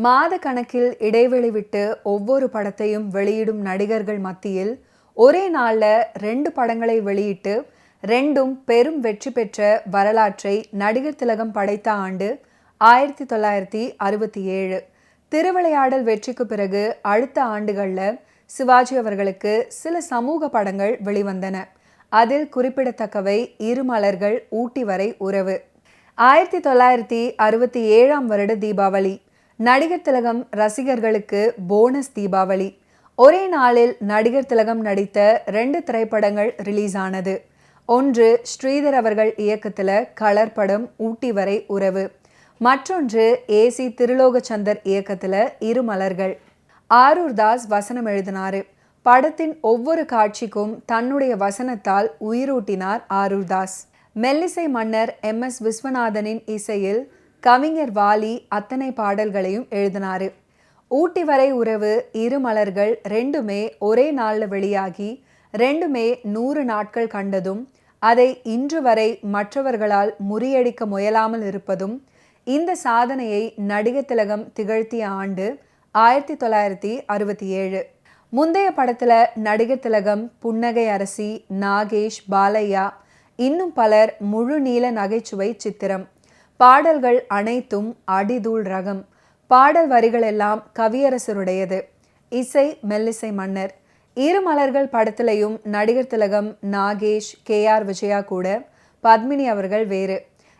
மாத கணக்கில் இடைவெளி விட்டு ஒவ்வொரு படத்தையும் வெளியிடும் நடிகர்கள் மத்தியில் ஒரே நாளில் 2 படங்களை வெளியிட்டு 2ம் பெரும் வெற்றி பெற்ற வரலாற்றை நடிகர் திலகம் படைத்த ஆண்டு 1967. திருவிளையாடல் வெற்றிக்கு பிறகு அடுத்த ஆண்டுகளில் சிவாஜி அவர்களுக்கு சில சமூக படங்கள் வெளிவந்தன. அதில் குறிப்பிடத்தக்கவை இருமலர்கள், ஊட்டி வரை உறவு. 1967 வருட தீபாவளி. நடிகர் திலகம் ரசிகர்களுக்கு போனஸ் தீபாவளி. ஒரே நாளில் நடிகர் திலகம் நடித்த 2 திரைப்படங்கள் ரிலீஸ் ஆனது. ஒன்று ஸ்ரீதர் அவர்கள் இயக்கத்தில் கலர் படம் ஊட்டி வரை உறவு, மற்றொன்று ஏசி திருலோகச்சந்தர் இயக்கத்தில் இருமலர்கள். ஆரூர் தாஸ் வசனம் எழுதினார். படத்தின் ஒவ்வொரு காட்சிக்கும் தன்னுடைய வசனத்தால் உயிரூட்டினார் ஆரூர் தாஸ். மெல்லிசை மன்னர் MS விஸ்வநாதனின் இசையில் கவிஞர் வாலி அத்தனை பாடல்களையும் எழுதினார். ஊட்டி வரை உறவு, இருமலர்கள் 2மே ஒரே நாளில் வெளியாகி 2மே 100 நாட்கள் கண்டதும் அதை இன்று வரை மற்றவர்களால் முறியடிக்க முயலாமல் இருப்பதும் இந்த சாதனையை நடிகர் திலகம் திகழ்த்திய ஆண்டு 1967. முந்தைய படத்தில் நடிகர் திலகம், புன்னகை அரசி, நாகேஷ், பாலையா இன்னும் பலர் முழு நீள நகைச்சுவை சித்திரம். பாடல்கள் அனைத்தும் அடிதூள் ரகம். பாடல் வரிகள் எல்லாம் கவியரசருடையது. இசை மெல்லிசை மன்னர். இருமலர்கள் படத்திலையும் நடிகர் திலகம், நாகேஷ், KR விஜயா கூட, பத்மினி அவர்கள் வேறு.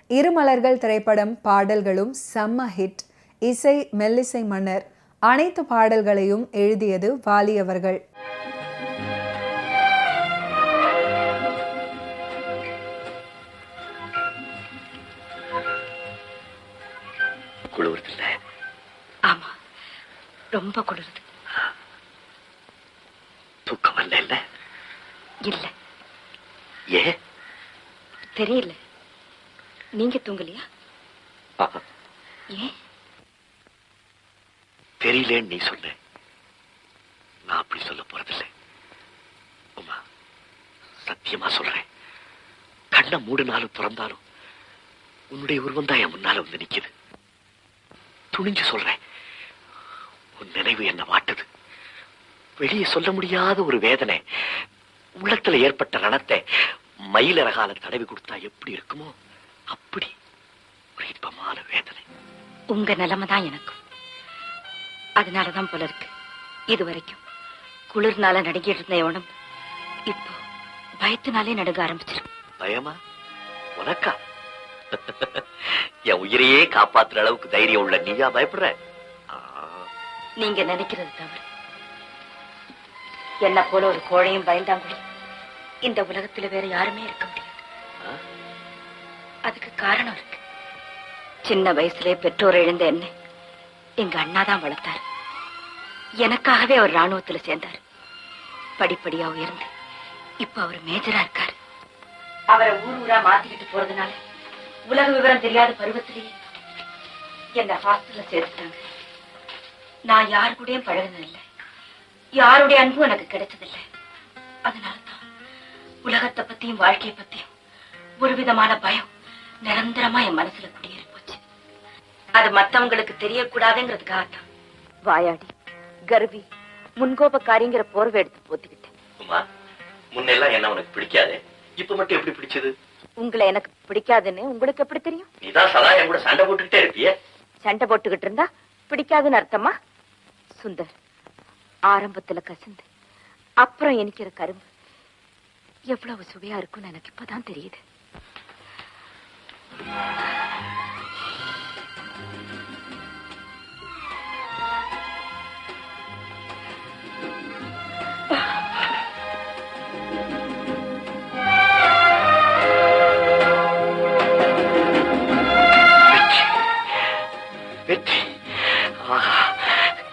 இருமலர்கள் திரைப்படம் பாடல்களும் செம்ம ஹிட். இசை மெல்லிசை மன்னர். அனைத்து பாடல்களையும் எழுதியது வாலி அவர்கள். ஆமா, ரொம்ப குளிருது. தூக்கம் வரல? இல்ல. ஏ தெரியல. நீங்க தூங்கலையா? ஏன் தெரியலன்னு நீ சொல்ல, நான் அப்படி சொல்ல போறதில்லை. உமா, சத்தியமா சொல்றேன், கண்ணை மூடினாலும் திறந்தாலும் உன்னுடைய உருவம் தான் என் முன்னால வந்து நிக்குது. துணிஞ்சு சொல்றேன், உன் நினைவு என்ன வாட்டுது. வெளியே சொல்ல முடியாத ஒரு வேதனை, உள்ளத்துல ஏற்பட்ட ரணத்தை மயிலரகால தடவி கொடுத்தா எப்படி இருக்குமோ அப்படி ஒரு இன்பமான வேதனை. உங்க நிலைமைதான் எனக்கும். அதனாலதான் போல இருக்கு, இது வரைக்கும் குளிர்னால நடுங்கிட்டு இருந்த உடம்பு இப்போ பயத்தினாலே நடுங்க ஆரம்பிச்சிருக்கு. பயமா? உனக்கா? என் உயிரையே காப்பாத்துற அளவுக்கு தைரியம் உள்ள நீயா பயப்படுற? நீங்க நினைக்கிறது தவறு. என்ன போல ஒரு கோழையும் பயந்தாங்குடி இந்த உலகத்துல வேற யாருமே இருக்க முடியாது. அதுக்கு காரணம் இருக்கு. சின்ன வயசுல பெற்றோர் இழந்த என்ன எங்க அண்ணாதான் வளர்த்தாரு. எனக்காகவே அவர் ராணுவத்துல சேர்ந்தாரு. படிப்படியா உயர்ந்து இப்ப அவர் மேஜரா இருக்காரு. அவரை ஊர் ஊரா மாத்திக்கிட்டு போறதுனால உலக விவரம் தெரியாத பருவத்திலேயே என்ன ஹாஸ்டல்ல சேர்த்துட்டாங்க. நான் யாரு கூடயும் பழகினதில்லை, யாருடைய அன்பும் எனக்கு கிடைச்சதில்லை. அதனாலதான் உலகத்தை பத்தியும் வாழ்க்கையை பத்தியும் ஒரு விதமான பயம் நிரந்தரமா என் மனசுல குடியேறி போச்சு. அது மத்தவங்களுக்கு தெரியக்கூடாதுங்கிறதுக்காகத்தான் வாயாடி, கர்வி, முன்கோபக்காரிங்கிற போர்வை எடுத்து போத்திக்கிட்டேன். முன்னெல்லாம் என்ன உனக்கு பிடிக்காது, இப்ப மட்டும் எப்படி பிடிச்சது? உங்களை எனக்கு பிடிக்காதுன்னு உங்களுக்கு எப்படி தெரியும்? நீதான் சதா என் கூட சண்டை போட்டுக்கிட்டே இருப்பிய. சண்டை போட்டுக்கிட்டு இருந்தா பிடிக்காதுன்னு அர்த்தமா? சுந்தர், ஆரம்பத்துல கசந்து அப்புறம் இனிக்கிற கரும்பு எவ்வளவு சுவையா இருக்கும்னு எனக்கு இப்பதான் தெரியுது.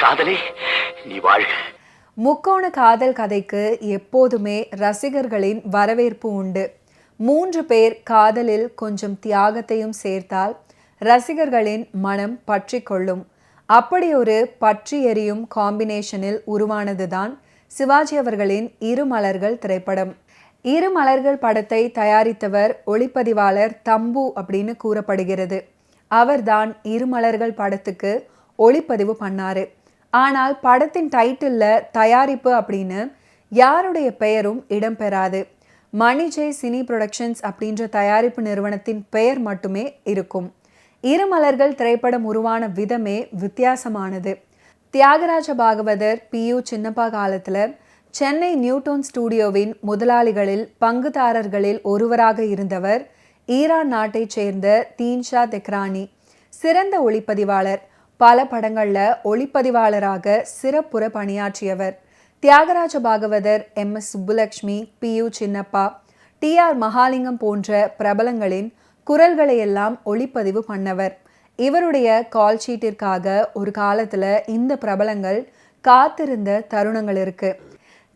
காதலே, நீ வாழ்க. முக்கோண காதல் கதைக்கு எப்போதுமே ரசிகர்களின் வரவேற்பு உண்டு. 3 பேர் காதலில் கொஞ்சம் தியாகத்தையும் சேர்த்தால் ரசிகர்களின் மனம் பற்றி கொள்ளும். அப்படி ஒரு பற்றி எரியும் காம்பினேஷனில் உருவானதுதான் சிவாஜி அவர்களின் இருமலர்கள் திரைப்படம். இருமலர்கள் படத்தை தயாரித்தவர் ஒளிப்பதிவாளர் தம்பு அப்படின்னு கூறப்படுகிறது. அவர்தான் இருமலர்கள் படத்துக்கு ஒளிப்பதிவு பண்ணாரு. ஆனால் படத்தின் டைட்டில்ல தயாரிப்பு அப்படின்னு யாருடைய பெயரும் இடம்பெறாது. மணிஜே சினி புரொடக்ஷன்ஸ் அப்படின்ற தயாரிப்பு நிறுவனத்தின் பெயர் மட்டுமே இருக்கும். இருமலர்கள் திரைப்படம் உருவான விதமே வித்தியாசமானது. தியாகராஜ பாகவதர் PU சின்னப்பா காலத்துல சென்னை நியூட்டோன் ஸ்டூடியோவின் முதலாளிகளில் பங்குதாரர்களில் ஒருவராக இருந்தவர் ஈரான் நாட்டைச் சேர்ந்த தீன்ஷா தெக்ரானி. சிறந்த ஒளிப்பதிவாளர். பல படங்கள்ல ஒளிப்பதிவாளராக சிறப்புற பணியாற்றியவர். Thyagaraja Bhagavathar, MS Subbulakshmi, PU Chinappa, TR Mahalingam போன்ற பிரபலங்களின் குரல்களை எல்லாம் ஒளிப்பதிவு பண்ணவர். இவருடைய கால் ஷீட்டிற்காக ஒரு காலத்துல இந்த பிரபலங்கள் காத்திருந்த தருணங்கள் இருக்கு.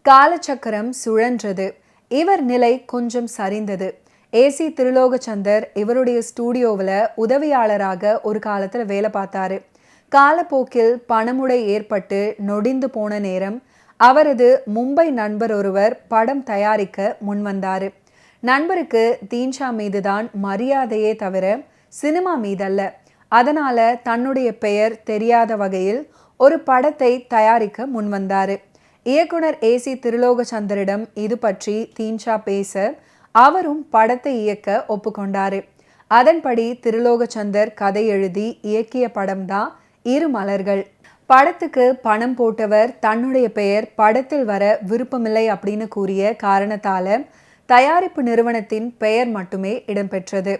காலச்சக்கரம் சுழன்றது. இவர் நிலை கொஞ்சம் சரிந்தது. AC திருலோகச்சந்தர் இவருடைய ஸ்டூடியோவில் உதவியாளராக ஒரு காலத்துல வேலை பார்த்தாரு. காலப்போக்கில் பணமுடை ஏற்பட்டு நொடிந்து போன நேரம் அவரது மும்பை நண்பர் ஒருவர் படம் தயாரிக்க முன்வந்தாரு. நண்பருக்கு தீன்ஷா மீதுதான் மரியாதையே தவிர சினிமா மீதல்ல. அதனால தன்னுடைய பெயர் தெரியாத வகையில் ஒரு படத்தை தயாரிக்க முன்வந்தாரு. இயக்குனர் AC திருலோகச்சந்தரிடம் இது பற்றி தீன்ஷா பேச அவரும் படத்தை இயக்க ஒப்புக்கொண்டாரு. அதன்படி திருலோகச்சந்தர் கதை எழுதி இயக்கிய படம்தான் இருமலர்கள். படத்துக்கு பணம் போட்டவர் தன்னுடைய பெயர் படத்தில் வர விருப்பமில்லை அப்படின்னு கூறிய காரணத்தால தயாரிப்பு நிறுவனத்தின் பெயர் மட்டுமே இடம்பெற்றது.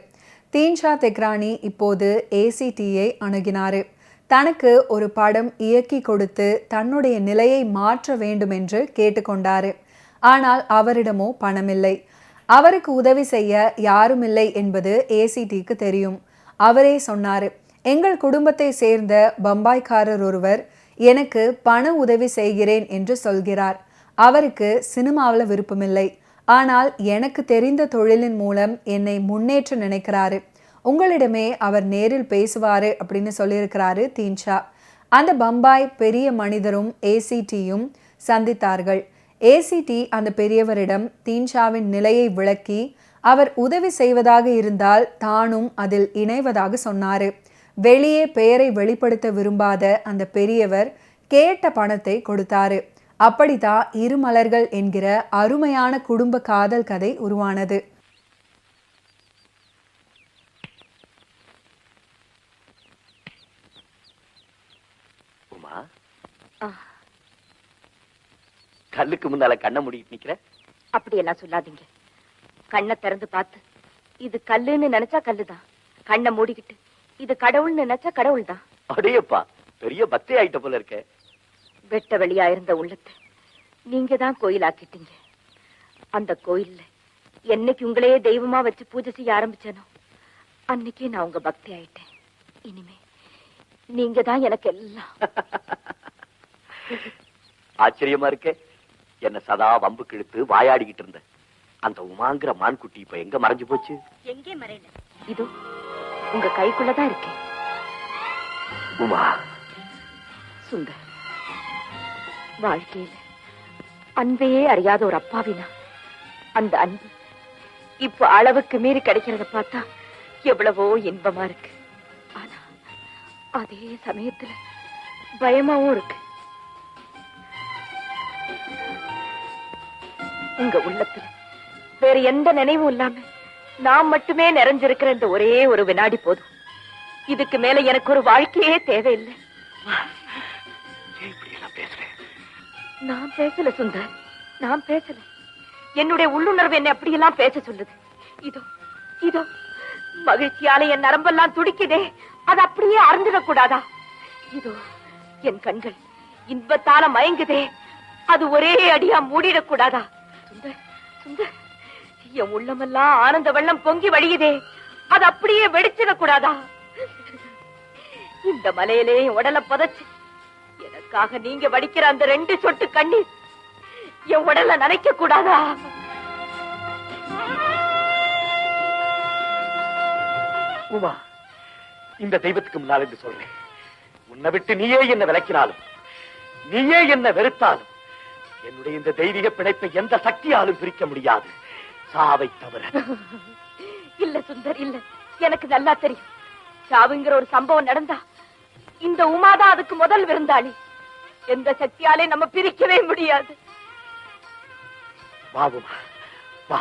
தீன்ஷா தெக்ரானி இப்போது ACTயை அணுகினாரு. தனக்கு ஒரு படம் இயக்கி கொடுத்து தன்னுடைய நிலையை மாற்ற வேண்டும் என்று கேட்டுக்கொண்டாரு. ஆனால் அவரிடமோ பணமில்லை. அவருக்கு உதவி செய்ய யாருமில்லை என்பது ACTக்கு தெரியும். அவரே சொன்னாரு, எங்கள் குடும்பத்தை சேர்ந்த பம்பாய்க்காரர் ஒருவர் எனக்கு பண உதவி செய்கிறேன் என்று சொல்கிறார். அவருக்கு சினிமாவில் விருப்பமில்லை. ஆனால் எனக்கு தெரிந்த தொழிலின் மூலம் என்னை முன்னேற்ற நினைக்கிறாரு. உங்களிடமே அவர் நேரில் பேசுவாரு அப்படின்னு சொல்லியிருக்கிறாரு தீன்ஷா. அந்த பம்பாய் பெரிய மனிதரும் ACTயும் சந்தித்தார்கள். ACT அந்த பெரியவரிடம் தீன்ஷாவின் நிலையை விளக்கி அவர் உதவி செய்வதாக இருந்தால் தானும் அதில் இணைவதாக சொன்னாரு. வெளியே பெயரை வெளிப்படுத்த விரும்பாத அந்த பெரியவர் கேட்ட பணத்தை கொடுத்தாரு. அப்படித்தான் இருமலர்கள் என்கிற அருமையான குடும்ப காதல் கதை உருவானது. கல்லுக்கு முன்னால கண்ணை மூடிட்டு நிக்கிற. அப்படியெல்லாம் சொல்லாதீங்க. கண்ணை திறந்து பார்த்து இது கல்லுன்னு நினைச்சா கல்லுதான். கண்ணை மூடிக்கிட்டு இது கடவுள்னு நினைச்சா கடவுள் தான். அடேப்பா, பெரிய பக்தி ஆயிட்ட போல இருக்க. வெட்ட வெளியா இருந்த உள்ளத்தை நீங்க தான் கோயிலாக்கிட்டீங்க. அந்த கோயில்ல என்னைக்கு உங்களையே தெய்வமா வச்சு பூஜை செய்ய ஆரம்பிச்சேனோ அன்னைக்கே நான் உங்க பக்தி ஆயிட்டேன். இனிமே நீங்க தான் எனக்கு எல்லாம். ஆச்சரியமா இருக்க. என்ன சதா வம்பு கிழித்து வாயாடிக்கிட்டு இருந்த அந்த உமாங்கிற மான்குட்டி இப்ப எங்க மறைஞ்சு போச்சு? எங்கே மறையல, இதோ உங்க கைக்குள்ளதான் இருக்கேன். உமா சுந்தர், வாழ்க்கையில அன்பையே அறியாத ஒரு அப்பாவினா அந்த அன்பு இப்ப அளவுக்கு மீறி கிடைக்கிறத பார்த்தா எவ்வளவோ இன்பமா இருக்கு. ஆனா அதே சமயத்துல பயமாவும் இருக்கு. உங்க உள்ளத்துல வேற எந்த நினைவும் இல்லாம நான் மட்டுமே நிறைஞ்சிருக்கிற இந்த ஒரே ஒரு வினாடி போதும். இதுக்கு மேல எனக்கு ஒரு வாழ்க்கையே தேவையில்லை. நான் பேசல சுந்தர், நான் பேசல. என்னுடைய உள்ளுணர்வு என்னை அப்படியெல்லாம் பேச சொல்லுது. இதோ இதோ மகிழ்ச்சியால என் நரம்பெல்லாம் துடிக்குதே, அது அப்படியே அறந்துடக் கூடாதா? இதோ என் கண்கள் இன்பத்தால மயங்குதே, அது ஒரே அடியா மூடிடக் கூடாதா? சுந்தர் சுந்தர், என் உள்ளமெல்லாம் ஆனந்த வெள்ளம் பொங்கி வழியுதே, அது அப்படியே வெடிச்சிடக் கூடாதா? இந்த மலையிலே உடலை புதைச்சு எனக்காக நீங்க வடிக்கிற அந்த 2 சொட்டு கண்ணீர் என் உடலை நனைக்க கூடாதா? உமா, இந்த தெய்வத்துக்கு முன்னால் என்று சொல்றேன், உன்னை விட்டு நீயே என்ன விளக்கினாலும் நீயே என்ன வெறுத்தாலும் என்னுடைய இந்த தெய்வீக பிணைப்பை எந்த சக்தியாலும் பிரிக்க முடியாது, சாவை தவிர. இல்ல சுந்தர், இல்ல. எனக்கு நல்லா தெரியும், சாவுங்கிற ஒரு சம்பவம் நடந்தா இந்த உமாதான் அதுக்கு முதல் விருந்தாளி. எந்த சக்தியாலே நம்ம பிரிக்கவே முடியாது. வா உமா, வா.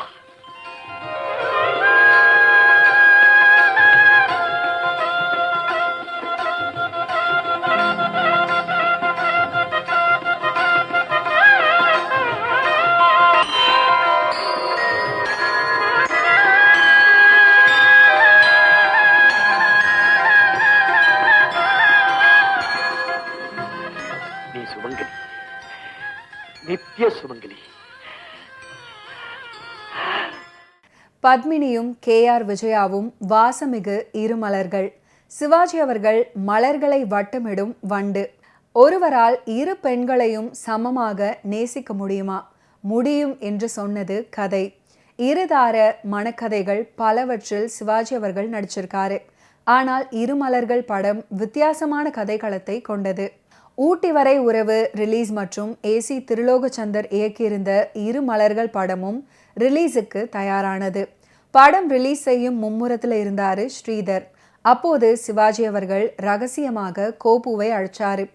நீ சுமங்கலி, நித்திய சுமங்கலி. பத்மினியும் KR விஜயாவும் வாசமிகு இருமலர்கள். சிவாஜி அவர்கள் மலர்களை வட்டமிடும் வண்டு. ஒருவரால் இரு பெண்களையும் சமமாக நேசிக்க முடியுமா? முடியும் என்று சொன்னது கதை. இருதார மனக்கதைகள் பலவற்றில் சிவாஜி அவர்கள் நடிச்சிருக்காரு. ஆனால் இருமலர்கள் படம் வித்தியாசமான கதைக்களத்தை கொண்டது. ஊட்டி வரை உறவு ரிலீஸ் மற்றும் AC திருலோகச்சந்தர் இயக்கியிருந்த இரு மலர்கள் படமும் ரிலீஸுக்கு தயாரானது. படம் ரிலீஸ் செய்யும் மும்முரத்தில் இருந்தாரு ஸ்ரீதர். அப்போது சிவாஜி அவர்கள் ரகசியமாக கோபுவை அழைச்சாரு.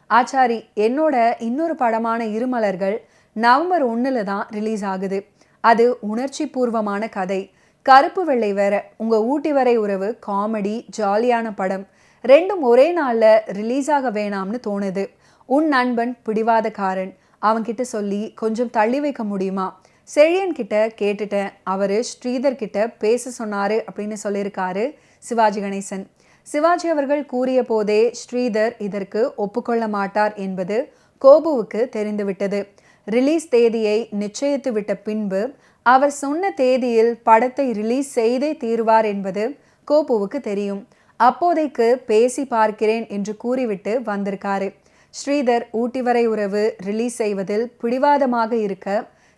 ஆச்சாரி, என்னோட இன்னொரு படமான இருமலர்கள் நவம்பர் 1 தான் ரிலீஸ் ஆகுது. அது உணர்ச்சி பூர்வமான கதை, கருப்பு வெள்ளை வேற. உங்க ஊட்டி வரை உறவு காமெடி ஜாலியான படம், ரெண்டும் ஒரே நாள்ல ரிலீஸ் ஆக வேணாம்னு தோணுது. உன் நண்பன் பிடிவாதக்காரன், அவன்கிட்ட சொல்லி கொஞ்சம் தள்ளி வைக்க முடியுமா? செழியன் கிட்ட கேட்டுட்டேன், அவரு ஸ்ரீதர் கிட்ட பேச சொன்னாரு அப்படின்னு சொல்லியிருக்காரு சிவாஜி கணேசன். சிவாஜி அவர்கள் கூறிய போதே ஸ்ரீதர் இதற்கு ஒப்புக்கொள்ள மாட்டார் என்பது கோபுவுக்கு தெரிந்துவிட்டது. ரிலீஸ் தேதியை நிச்சயித்து விட்ட பின்பு அவர் சொன்ன தேதியில் படத்தை ரிலீஸ் செய்தே தீர்வார் என்பது கோபுவுக்கு தெரியும். அப்போதைக்கு பேசி பார்க்கிறேன் என்று கூறிவிட்டு வந்திருக்காரு. ஸ்ரீதர் ஊட்டி வரை உறவு ரிலீஸ் செய்வதில் பிடிவாதமாக இருக்க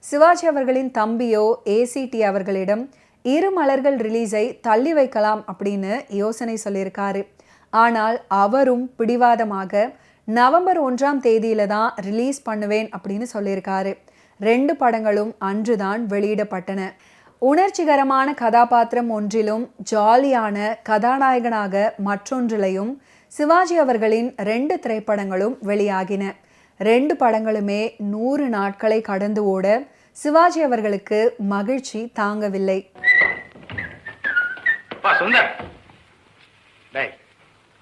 சிவாஜி அவர்களின் தம்பியோ ACT அவர்களிடம் இரு மலர்கள் ரிலீஸை தள்ளி வைக்கலாம் அப்படின்னு யோசனை சொல்லியிருக்காரு. ஆனால் அவரும் பிடிவாதமாக நவம்பர் 1ஆம் தேதியில தான் ரிலீஸ் பண்ணுவேன் அப்படின்னு சொல்லியிருக்காரு. 2 படங்களும் அன்றுதான் வெளியிடப்பட்டன. உணர்ச்சிகரமான கதாபாத்திரம் ஒன்றிலும் ஜாலியான கதாநாயகனாக மற்றொன்றிலையும் சிவாஜி அவர்களின் 2 திரைப்படங்களும் வெளியாகின. 2 படங்களுமே 100 நாட்களை கடந்து ஓட சிவாஜி அவர்களுக்கு மகிழ்ச்சி தாங்கவில்லை.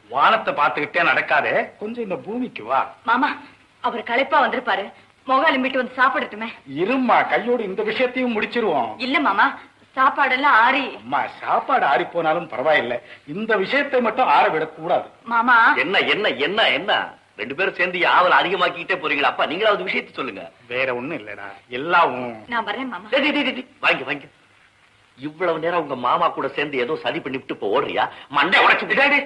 வானத்தை பார்த்துக்கிட்டே நடக்காதே, கொஞ்சம் இந்த பூமிக்கு வா. மாமா, அவர் களைப்பா வந்திருப்பாரு, முகாலிம்பிட்டு வந்து சாப்பிடட்டுமே. இரும்மா, கையோடு இந்த விஷயத்தையும் முடிச்சிருவோம். இல்ல மாமா, சாப்பாடெல்லாம் ஆறி. அம்மா, சாப்பாடு ஆறி போனாலும் பரவாயில்லை, இந்த விஷயத்தை மட்டும் ஆற விடக்கூடாது. மாமா, என்ன என்ன என்ன என்ன 2 பேரும் சேர்ந்து ஆவல் அதிகமாக்கிட்டே போறீங்களா? அப்பா, நீங்களாவது விஷயத்தை சொல்லுங்க. வேற ஒண்ணும் இல்லடா, எல்லாம் நான் வரேன் மாமா. வாங்கி வாங்கி. இவ்வளவு நேரம் உங்க மாமா கூட சேர்ந்து ஏதோ சதி பண்ணிவிட்டு இப்போ ஓடுறியா? மண்டை உடைச்சு.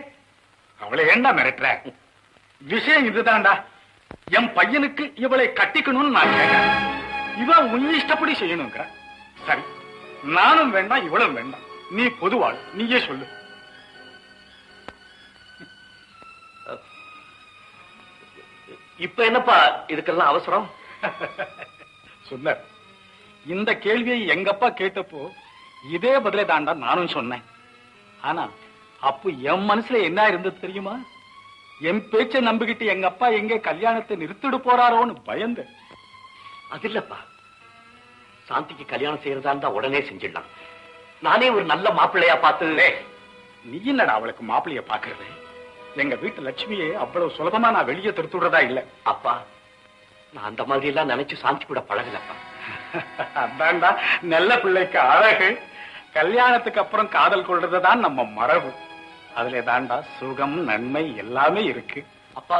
அவளை ஏண்டா மிரட்டுற? விஷயம் இதுதான்டா, என் பையனுக்கு இவளை கட்டிக்கணும்னு நான் கேட்கிறேன். இவன் உன் இஷ்டப்படி செய்யணுங்கிற. சரி, நானும் வேண்டாம் இவளும் வேண்டாம், நீ பொதுவாள், நீயே சொல்லு. இப்ப என்னப்பா இதுக்கெல்லாம் அவசரம்? சுந்தர், இந்த கேள்வியை எங்க அப்பா கேட்டப்போ இதே பதிலே தாண்டா நானும் சொன்னேன். ஆனா அப்போ என் மனசுல என்ன இருந்தது தெரியுமா? என் பேச்சை நம்பிக்கிட்டு எங்க அப்பா எங்க கல்யாணத்தை நிறுத்திடு போறாரோன்னு பயந்து. அது இல்லப்பா, சாந்திக்கு கல்யாணம் செய்யறதா இருந்தா உடனே செஞ்சிடலாம். நானே ஒரு நல்ல மாப்பிள்ளையா பார்த்து. நீ என்னடா அவளுக்கு மாப்பிள்ளைய பாக்குறது? எங்க வீட்டு லட்சுமியே அவ்வளவு சுலபமா நான் வெளியே திருத்துடுறதா இல்ல. அப்பா, நான் அந்த மாதிரி எல்லாம் நினைச்சு சாந்தி கூட பழகலப்பா. அதான்டா நல்ல பிள்ளைக்கு அழகு. கல்யாணத்துக்கு அப்புறம் காதல் கொள்றதுதான் நம்ம மரபு. அதுல தாண்டா சுகம் நன்மை எல்லாமே இருக்கு. அப்பா,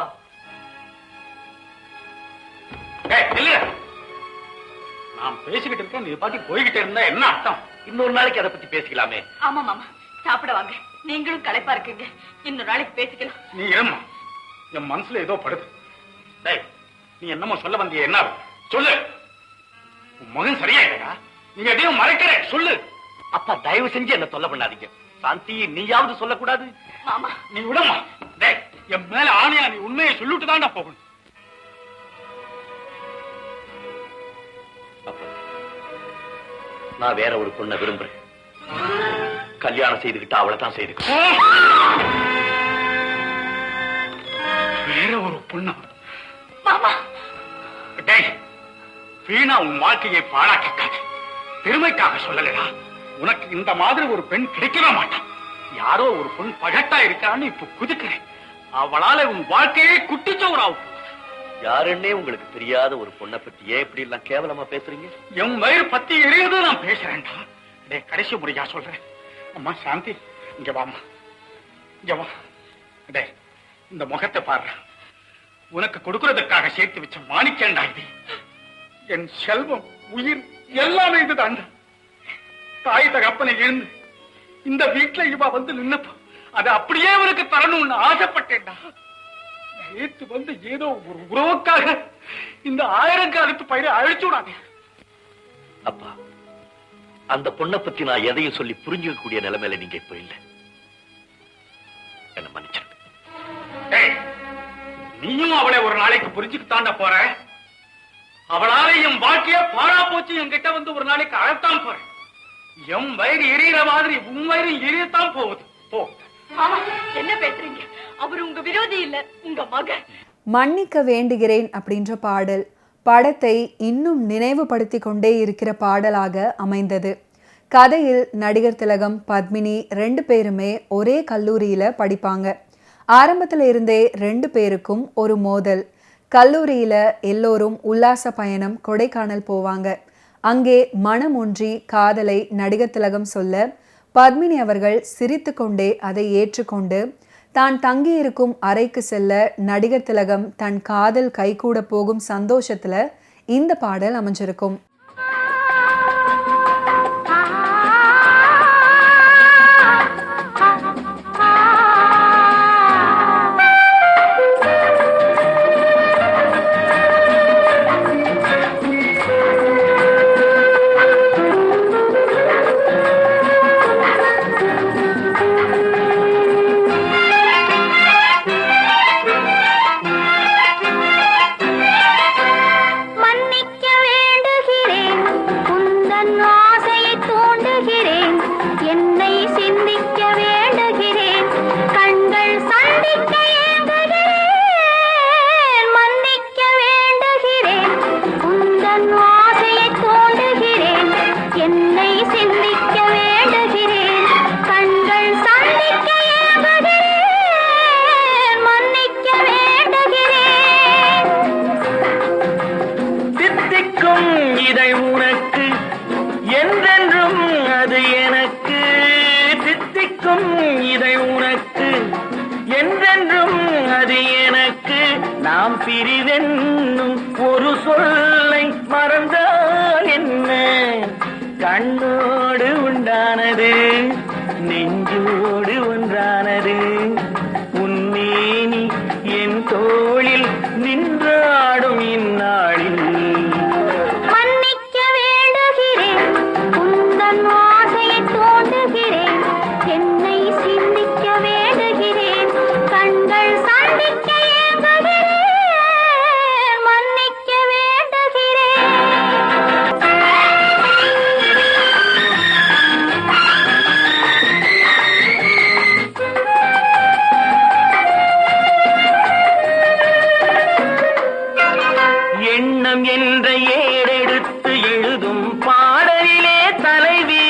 நான் பேசிக்கிட்டு இருக்கேன், நீ பாட்டி போய்கிட்டே இருந்தா என்ன அர்த்தம்? இன்னொரு நாளைக்கு அதை பத்தி பேசிக்கலாமே. ஆமா மாமா, சாப்பிட வாங்க. நீங்களும் களைப்பா இருக்கீங்க, இன்னொரு நாளைக்கு பேசிக்கலாம். நீ ஏமா, என் மனசுல ஏதோ படுது. நீ என்னமோ சொல்ல வந்திய, என்ன சொல்லு. உன் மகன் சரியா இல்லையா? நீங்க எதையும் மறைக்கிற, சொல்லு. அப்பா, தயவு செஞ்சு என்ன சொல்ல பண்ணாதீங்க. சாந்தி, நீயாவது சொல்லக்கூடாது? மாமா, நீ விடமா. என் மேல ஆணையா, நீ உண்மையை சொல்லிட்டு தான்டா போகணும். நான் வேற ஒரு பொண்ணை விரும்புறேன். கல்யாணம் செய்துகிட்டா அவளை தான் செய்துக்கிட்டேன். பொண்ணா? மாமா, டேய், வீணா உன் வாழ்க்கையை பாழாக்காத. பெருமைக்காக சொல்லலடா. உனக்கு இந்த மாதிரி ஒரு பெண் கிடைக்கவே மாட்டான். யாரோ ஒரு பெண் பகட்டா இருக்கான்னு இப்ப குதிக்கிறேன். அவளால உன் வாழ்க்கையே குட்டிச்சோறாவும். யாருன்னே உங்களுக்கு தெரியாத ஒரு பொண்ணை பத்தி ஏன் இப்படி எல்லாம் கேவலமா பேசுறீங்க? என் வயிறு பத்தி எரியுது நான் பேசுறேன்டா. டே, கடைசி முறையா சொல்றேன். அம்மா சாந்தி, இங்க வாமா, இங்க வா. டே, இந்த முகத்தை பாரு. உனக்கு கொடுக்கறதுக்காக சேர்த்து வச்ச மாணிக்கேண்டா இது. என் செல்வம், உயிர் எல்லாமே இதுதான்டா. தாய் தகப்பனை இழந்து இந்த வீட்டுல இவ வந்து நின்னப்போ அதை அப்படியே உனக்கு தரணும்னு ஆசைப்பட்டேன்டா. நேத்து வந்து ஏதோ ஒரு உறவுக்காக இந்த 1000 காலத்து பயிரை அழிச்சு விடாங்க. அப்பா, அந்த பொண்ணை பத்தி நான் எதையும் சொல்லி புரிஞ்சுக்க கூடிய நிலைமையில நீங்க இப்ப இல்ல. என்ன மன்னிச்சிருங்க. நீயும் அவளை ஒரு நாளைக்கு புரிஞ்சுக்கு தாண்ட போற. அவளால என் வாழ்க்கைய பாழா போச்சு. என்கிட்ட வந்து ஒரு நாளைக்கு அழத்தான் போற. என் வயிறு எரியற மாதிரி உன் வயிறு எரியத்தான் போகுது. போ. மாமா, என்ன பேசுறீங்க? அவர் உங்க விரோதி இல்ல, உங்க மகன். மன்னிக்க வேண்டுகிறேன் அப்படின்ற பாடல் படத்தை இன்னும் நினைவுபடுத்தி கொண்டே இருக்கிற பாடலாக அமைந்தது. கதையில் நடிகர் திலகம், பத்மினி 2 பேருமே ஒரே கல்லூரியில படிப்பாங்க. ஆரம்பத்துல இருந்தே 2 பேருக்கும் ஒரு மோதல். கல்லூரியில எல்லோரும் உல்லாச பயணம் கொடைக்கானல் போவாங்க. அங்கே மனம் ஒன்றி காதலை நடிகர் திலகம் சொல்ல பத்மினி அவர்கள் சிரித்து கொண்டே அதை ஏற்றுக்கொண்டு தான் தங்கியிருக்கும் அறைக்கு செல்ல நடிகர் திலகம் தன் காதல் கைகூட போகும் சந்தோஷத்துல இந்த பாடல் அமைஞ்சிருக்கும். நாம் பிரிவென்னும் ஒரு சொல்லை மறந்தால் என்ன? கண்ணோடு உண்டானது நெஞ்சோடு ஒன்றானது. உன்னேனி என் தோளில் நின்றாடும் இந்நாளில் மன்னிக்க வேண்டுகிறேன், உந்தன் ஆசையை தோண்டுகிறேன், என்னை சிந்திக்க வேண்டுகிறேன், கண்கள் சந்திக்க ஏங்குகிறேன், மன்னிக்க வேண்டுகிறேன். எண்ணம் என்ற ஏடெடுத்து எழுதும் பாடலிலே தலைவி,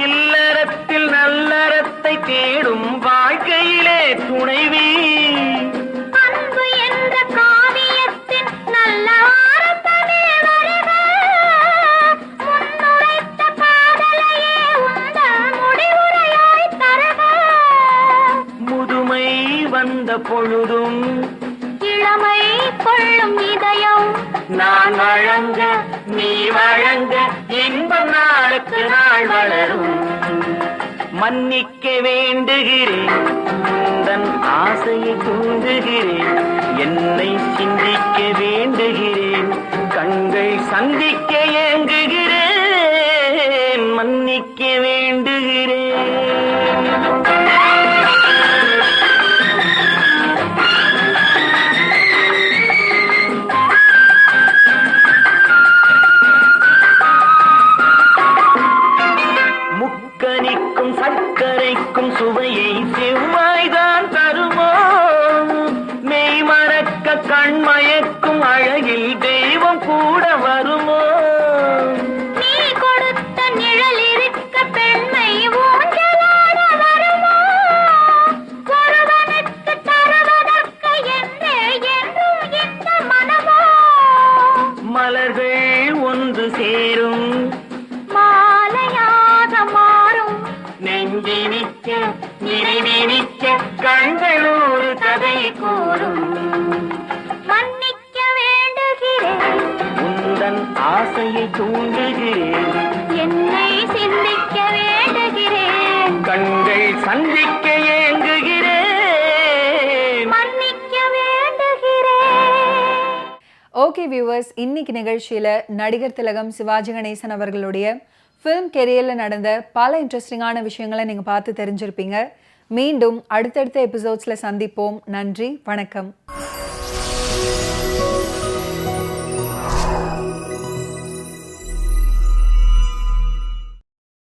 இல்லறத்தில் நல்லறத்தை தேடும் வாழ்க்கையிலே துணைவி. அன்பு என்ற காவியத்தின் நல்ல வார்த்தையே வருக, முன்னுரைத்த காதலையே உந்தன் முடிவுரையாய் தருக. முதுமை வந்த பொழுதும் இளமை கொள்ளும் இதயம் நான் வழங்க நீ வழங்க இன்பம் நாளுக்கு நாள் வளரும். மன்னிக்க வேண்டுகிறேன், உந்தன் ஆசையை தூண்டுகிறேன், என்னை சிந்திக்க வேண்டுகிறேன், கண்கள் சந்திக்க ஏங்குகிறேன், மன்னிக்க வேண்டுகிறேன். முக்கனிக்கும் சர்க்கரைக்கும் சுவையை செவ்வாய்தான் தருமோ? மெய்மற மன்னிக்க கண்கள் ஒரு கதை கூறும். மன்னிக்க வேண்டுகிறேன், உந்தன் ஆசையை தூண்டுகிறேன், என்னை சிந்திக்க வேண்டுகிறேன், கண்கள் சந்திக்க ஏங்குகிறேன். மன்னிக்க வேண்டுகிறேன். ஓகே வியூவர்ஸ், இன்னைக்கு நிகழ்ச்சியில் நடிகர் திலகம் சிவாஜி கணேசன் அவர்களுடைய ஃபிலிம் கெரியரில் நடந்த பல இன்ட்ரெஸ்டிங்கான விஷயங்களை நீங்கள் பார்த்து தெரிஞ்சிருப்பீங்க. மீண்டும் அடுத்தடுத்த எபிசோட்ஸில் சந்திப்போம். நன்றி, வணக்கம்.